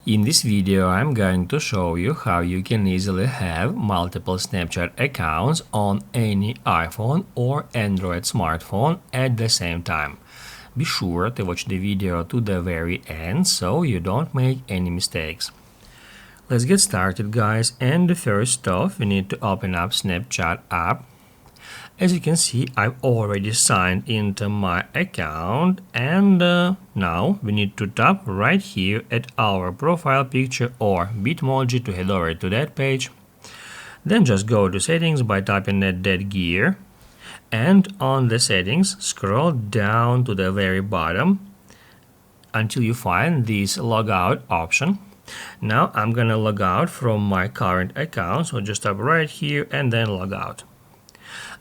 In this video, I'm going to show you how you can easily have multiple Snapchat accounts on any iPhone or Android smartphone at the same time. Be sure to watch the video to the very end so you don't make any mistakes. Let's get started, guys, and first off we need to open up Snapchat app. As you can see, I've already signed into my account, and now we need to tap right here at our profile picture or Bitmoji to head over to that page. Then just go to settings by tapping at that gear, and on the settings scroll down to the very bottom until you find this logout option. Now I'm gonna log out from my current account, so just tap right here and then log out.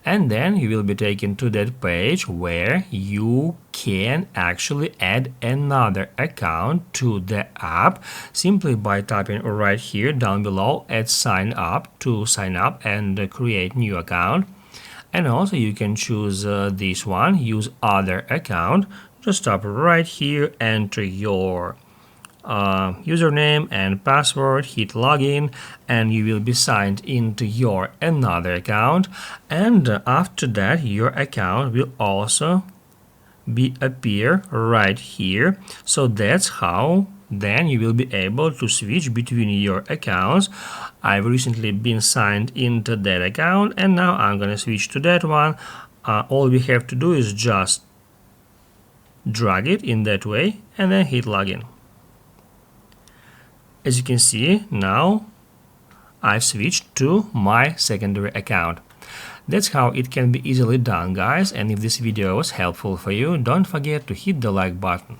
And then you will be taken to that page where you can actually add another account to the app simply by tapping right here down below at sign up to sign up and create new account. And also you can choose this one, use other account. Just tap right here, enter your username and password, hit login, and you will be signed into your another account. And after that your account will also appear right here. So that's how then you will be able to switch between your accounts. I've recently been signed into that account and now I'm gonna switch to that one. All we have to do is just drag it in that way and then hit login. As you can see, now I've switched to my secondary account. That's how it can be easily done, guys, and if this video was helpful for you, don't forget to hit the like button.